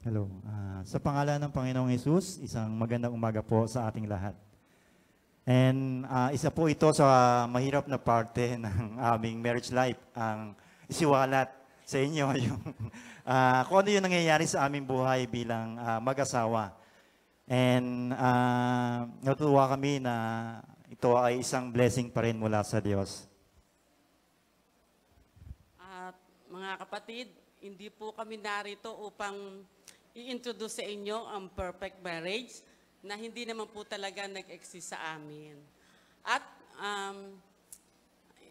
Hello. Sa pangalan ng Panginoong Hesus, isang magandang umaga po sa ating lahat. And isa po ito sa mahirap na parte ng aming marriage life, ang isiwalat sa inyo yung kung ano yung nangyayari sa aming buhay bilang mag-asawa. And natutuwa kami na ito ay isang blessing pa rin mula sa Diyos. At mga kapatid, hindi po kami narito upang i-introduce sa inyo ang perfect marriage na hindi naman po talaga nag-exist sa amin. At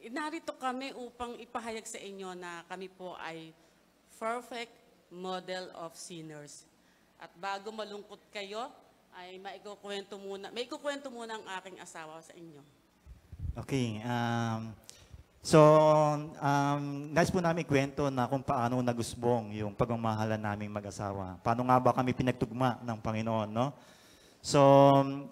narito kami upang ipahayag sa inyo na kami po ay perfect model of sinners. At bago malungkot kayo, ay may ikukwento muna ang aking asawa sa inyo. Okay. So, nais po namin ikwento na kung paano nagusbong yung pagmamahalan naming mag-asawa. Paano nga ba kami pinagtugma ng Panginoon, no? So,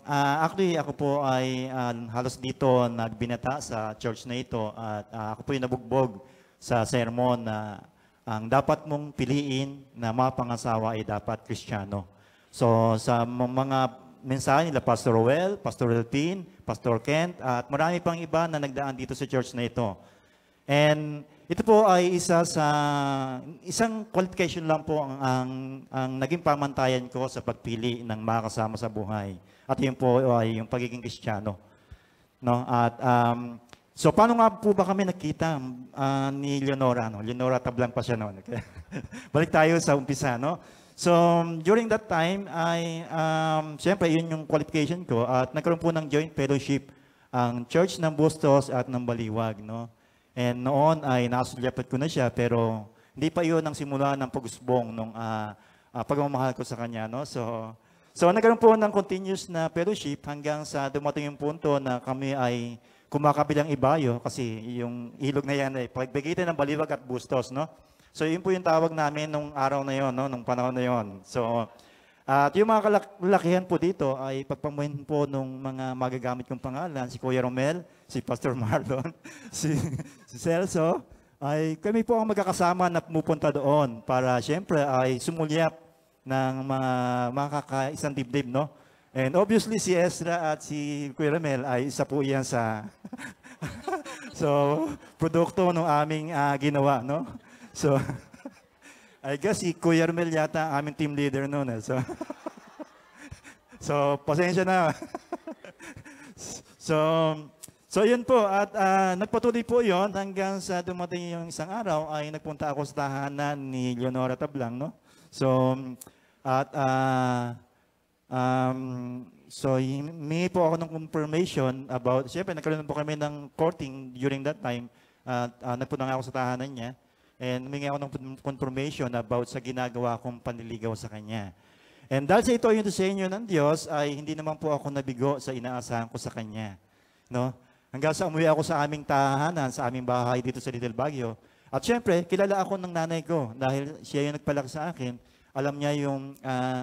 actually, ako po ay halos dito nagbinata sa church na ito at ako po yung nabugbog sa sermon na ang dapat mong piliin na mapangasawa ay dapat Kristiyano. So, sa mga mensahe nila, Pastor Roel, Pastor Elpin, Pastor Kent, at marami pang iba na nagdaan dito sa church na ito. And ito po ay isang qualification lang po ang naging pamantayan ko sa pagpili ng mga kasama sa buhay. At yun po ay yung pagiging Kristiyano. No? At so paano nga po ba kami nakita ni Leonora? No? Leonora Tablang pa siya noon. Okay? Balik tayo sa umpisa, no? So, during that time, siyempre, yun yung qualification ko at nagkaroon po ng joint fellowship ang Church ng Bustos at ng Baliwag, no? And noon ay nasulyapat ko na siya, pero hindi pa yun ang simula ng pag-usbong nung pagmamahal ko sa kanya, no? So nagkaroon po ng continuous na fellowship hanggang sa dumating yung punto na kami ay kumakabilang ibayo kasi yung ilog na yan ay pagbigitan ng Baliwag at Bustos, no? So, yun po yung tawag namin nung araw na yon, no? Nung panahon na yon. So, at yung mga kalakihan po dito ay pagpamuhin po nung mga magagamit kong pangalan, si Kuya Romel, si Pastor Marlon, si Celso, ay kami po ang magkakasama na pumupunta doon para siyempre ay sumulyap ng mga kakaisang dibdib, no? And obviously, si Ezra at si Kuya Romel ay isa po yan sa so, produkto ng aming ginawa, no? So, I guess si Kuya Romel yata ang aming team leader noon. So, pasensya na. So yun po. At nagpatuloy po yon hanggang sa dumating yung isang araw ay nagpunta ako sa tahanan ni Leonora Tablang, no? So, at humingi po ako ng confirmation about, siyempre nagkaroon po kami ng courting during that time. At nagpunta nga ako sa tahanan niya. And humingi ako ng confirmation about sa ginagawa kong panliligaw sa kanya. And dahil sa ito yung disenyo ng Diyos, ay hindi naman po ako nabigo sa inaasahan ko sa kanya. No? Hanggang sa umuwi ako sa aming tahanan, sa aming bahay dito sa Little Baguio. At syempre, kilala ako ng nanay ko dahil siya yung nagpalaki sa akin. Alam niya yung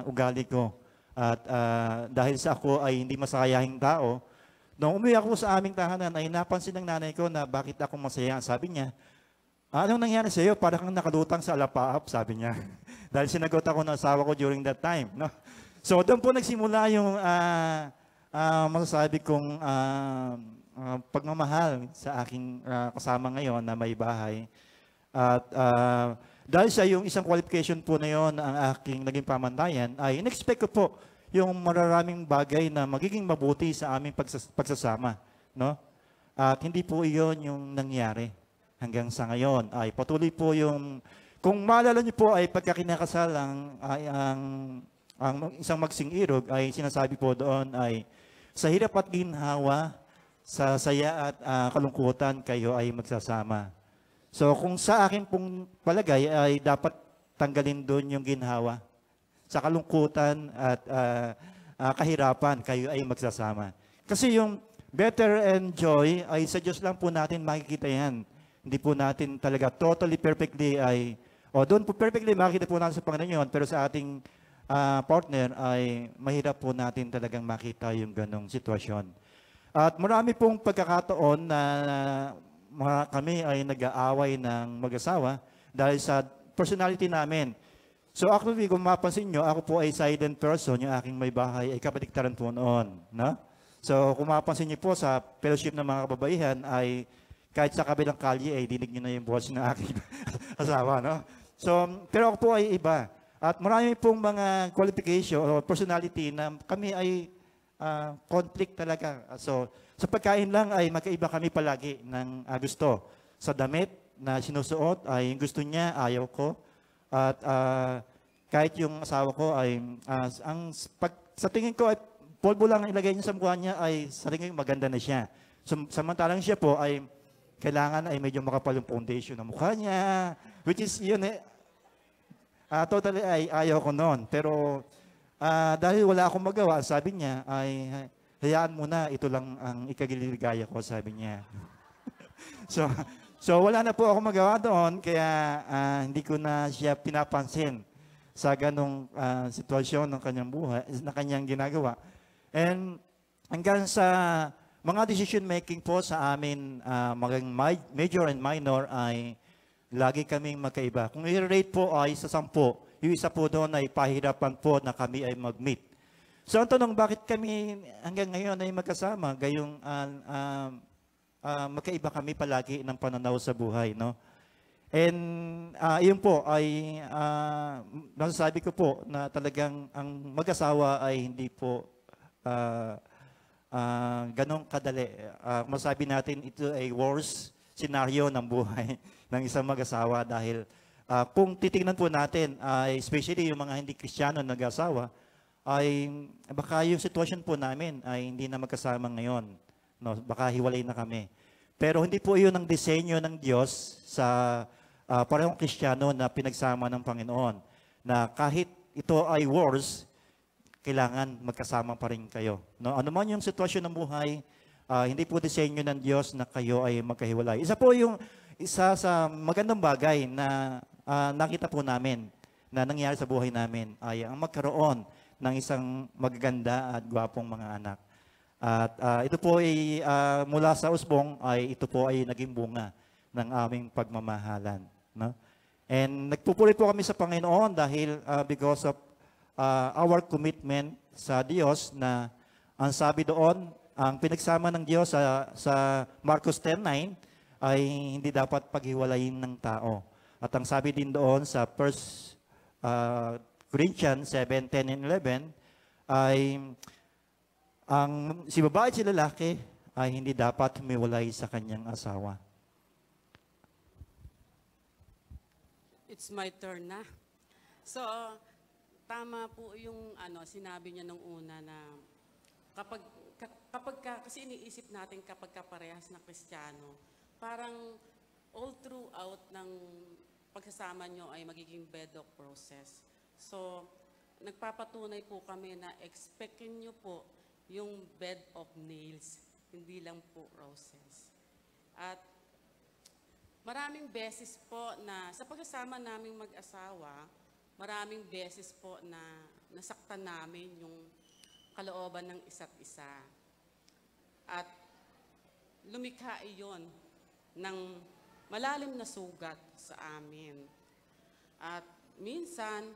ugali ko. At dahil sa ako ay hindi masayahing tao, nung umuwi ako sa aming tahanan, ay napansin ng nanay ko na bakit ako masaya. Sabi niya, anong nangyari sa iyo? Para kang nakalutang sa alapaap, sabi niya. Dahil sinagot ako ng asawa ko during that time. No? So doon po nagsimula yung masasabi kong pagmamahal sa aking kasama ngayon na may bahay. At dahil sa yung isang qualification po na yon ang aking naging pamantayan, ay in-expect ko po yung mararaming bagay na magiging mabuti sa aming pagsasama. No? At hindi po iyon yung nangyari. Hanggang sa ngayon ay patuloy po yung, kung maalala niyo po ay pagkakinakasal ang isang magsing-irog ay sinasabi po doon ay sa hirap at ginhawa, sa saya at kalungkutan kayo ay magsasama. So kung sa akin pong palagay ay dapat tanggalin doon yung ginhawa. Sa kalungkutan at kahirapan kayo ay magsasama. Kasi yung better and joy ay sa Diyos lang po natin makikita yan. Hindi po natin talaga totally perfectly doon po perfectly makikita po natin sa Panginoon, pero sa ating partner ay mahirap po natin talagang makita yung ganong sitwasyon. At marami pong pagkakataon na kami ay nag-aaway ng mag-asawa dahil sa personality namin. So actually, kung mapansin nyo, ako po ay silent person, yung aking may bahay ay kabaliktaran po noon. No? So kung mapansin nyo po sa fellowship ng mga kababaihan ay kahit sa kabilang kalye ay dinig nyo na yung boses ng aking asawa. No? So, pero ako po ay iba. At marami pong mga qualification o personality na kami ay conflict talaga. So sa pagkain lang ay magkaiba kami palagi ng gusto. Sa damit na sinusuot ay yung gusto niya, ayaw ko. At kahit yung asawa ko ay, sa tingin ko ay polvo lang ang ilagay niya sa mukha niya ay sa tingin ko maganda na siya. So, samantalang siya po ay kailangan ay medyo makapal yung foundation ng mukha niya. Which is yun totally ay ayaw ko noon. Pero dahil wala akong magawa, sabi niya ay hayaan mo na, ito lang ang ikagiligaya ko, sabi niya. So wala na po ako magawa doon, kaya hindi ko na siya pinapansin sa ganong sitwasyon ng kanyang buhay, na kanyang ginagawa. And hanggang sa mga decision making po sa amin, maging major and minor, ay lagi kaming magkaiba. Kung i-rate po ay sa 10, yung isa po doon ay pahirapan po na kami ay mag-meet. So ang tanong, bakit kami hanggang ngayon ay magkasama, gayong magkaiba kami palagi ng pananaw sa buhay, no? And yun po ay nasasabi ko po na talagang ang mag-asawa ay hindi po ganong kadali. Masabi natin ito ay worst scenario ng buhay ng isang mag-asawa dahil kung titingnan po natin, especially yung mga hindi Kristiyano na nag-asawa, ay baka yung sitwasyon po namin ay hindi na magkasama ngayon. No, baka hiwalay na kami. Pero hindi po yun ang disenyo ng Diyos sa parehong Kristiyano na pinagsama ng Panginoon. Na kahit ito ay wars, kailangan magkasama pa rin kayo. No? Ano man yung sitwasyon ng buhay, hindi po disenyo ng Diyos na kayo ay magkahiwalay. Isa sa magandang bagay na nakita po namin na nangyari sa buhay namin ay ang magkaroon ng isang magaganda at gwapong mga anak. At ito po ay mula sa usbong ay ito po ay naging bunga ng aming pagmamahalan. No? And nagpupuri po kami sa Panginoon dahil because of our commitment sa Diyos na ang sabi doon, ang pinagsama ng Diyos sa Marcos 10:9 ay hindi dapat paghiwalayin ng tao. At ang sabi din doon sa 1 Corinthians 7:10 and 11 ay si babae at si lalaki ay hindi dapat humiwalay sa kanyang asawa. It's my turn na. So, tama po yung sinabi niya nung una na kasi iniisip natin kapag kaparehas na Kristiyano, parang all throughout ng pagsasama nyo ay magiging bedrock process. So, nagpapatunay po kami na expectin nyo po yung bed of nails, hindi lang po roses. At maraming beses po na sa pagsasama naming mag-asawa, maraming beses po na nasaktan namin yung kalooban ng isa't isa. At lumikha iyon ng malalim na sugat sa amin. At minsan,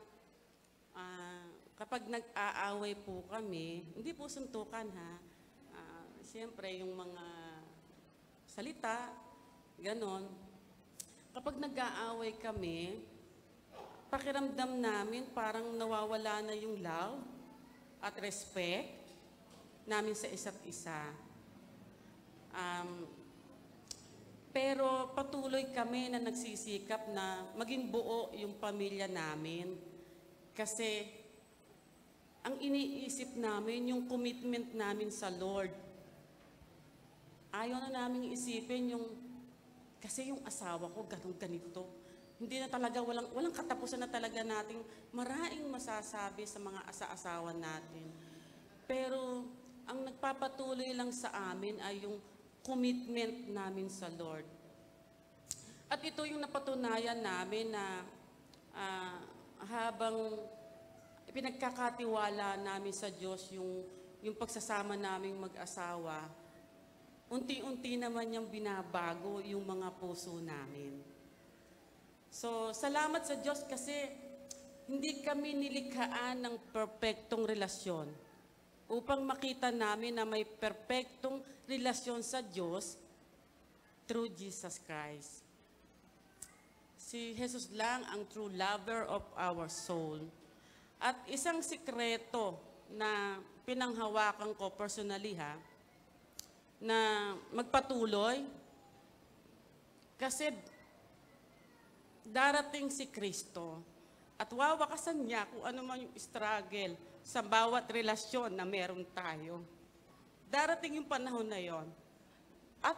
kapag nag-aaway po kami, hindi po suntukan ha, siyempre yung mga salita, ganon. Kapag nag-aaway kami, pakiramdam namin parang nawawala na yung love at respect namin sa isa't isa. Pero patuloy kami na nagsisikap na maging buo yung pamilya namin. Kasi ang iniisip namin, yung commitment namin sa Lord. Ayaw na namin isipin kasi yung asawa ko ganito. Hindi na talaga, walang katapusan na talaga nating maraming masasabi sa mga asa-asawa natin. Pero ang nagpapatuloy lang sa amin ay yung commitment namin sa Lord. At ito yung napatunayan namin na habang pinagkakatiwala namin sa Diyos yung pagsasama naming mag-asawa, unti-unti naman niyang binabago yung mga puso namin. So, salamat sa Diyos kasi hindi kami nilikhaan ng perpektong relasyon upang makita namin na may perpektong relasyon sa Diyos through Jesus Christ. Si Jesus lang ang true lover of our soul. At isang sikreto na pinanghawakan ko personally na magpatuloy kasi darating si Kristo at wawakasan niya kung ano man yung struggle sa bawat relasyon na meron tayo. Darating yung panahon na yon. At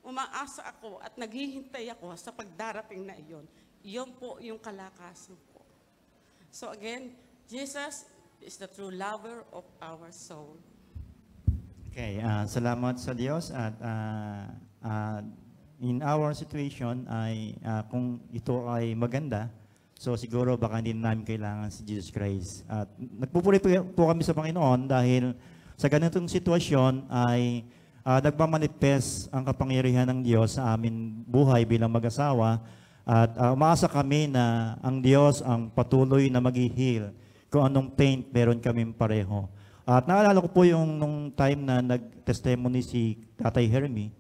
umaasa ako at naghihintay ako sa pagdarating na iyon. Iyon po yung kalakasan ko. So again, Jesus is the true lover of our soul. Okay, salamat sa Diyos at in our situation ay kung ito ay maganda, so siguro baka hindi namin kailangan si Jesus Christ. At nagpupuri po kami sa Panginoon dahil sa ganitong sitwasyon ay nagmamanifest ang kapangyarihan ng Diyos sa amin buhay bilang mag-asawa at umaasa kami na ang Diyos ang patuloy na mag-heal kung anong pain meron kaming pareho. At naalala ko po yung nung time na nag-testimony si Tatay Hermie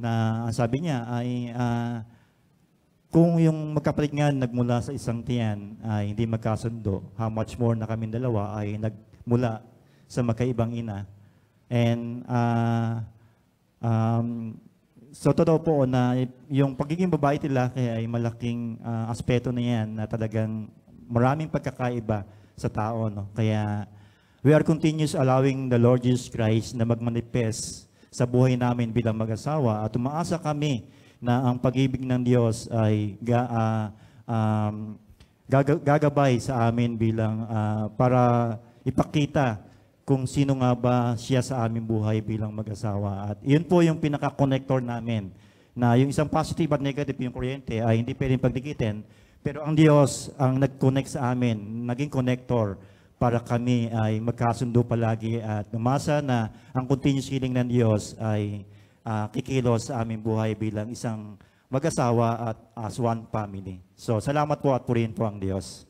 na ang sabi niya ay kung yung magkapatid nga nagmula sa isang tiyan ay hindi magkasundo, how much more na kaming dalawa ay nagmula sa magkaibang ina. And so totoo po na yung pagiging babae at lalaki ay malaking aspeto na yan na talagang maraming pagkakaiba sa tao. No? Kaya we are continuous allowing the Lord Jesus Christ na magmanifest sa buhay namin bilang mag-asawa at umaasa kami na ang pag-ibig ng Diyos ay gagabay sa amin bilang para ipakita kung sino nga ba siya sa aming buhay bilang mag-asawa. At yun po yung pinaka-connector namin na yung isang positive at negative yung kuryente ay hindi pwedeng pagdikitin, pero ang Diyos ang nag-connect sa amin, naging connector para kami ay magkasundo palagi at umasa na ang continuous healing ng Diyos ay kikilos sa aming buhay bilang isang mag-asawa at as one family. So salamat po at purihin po ang Diyos.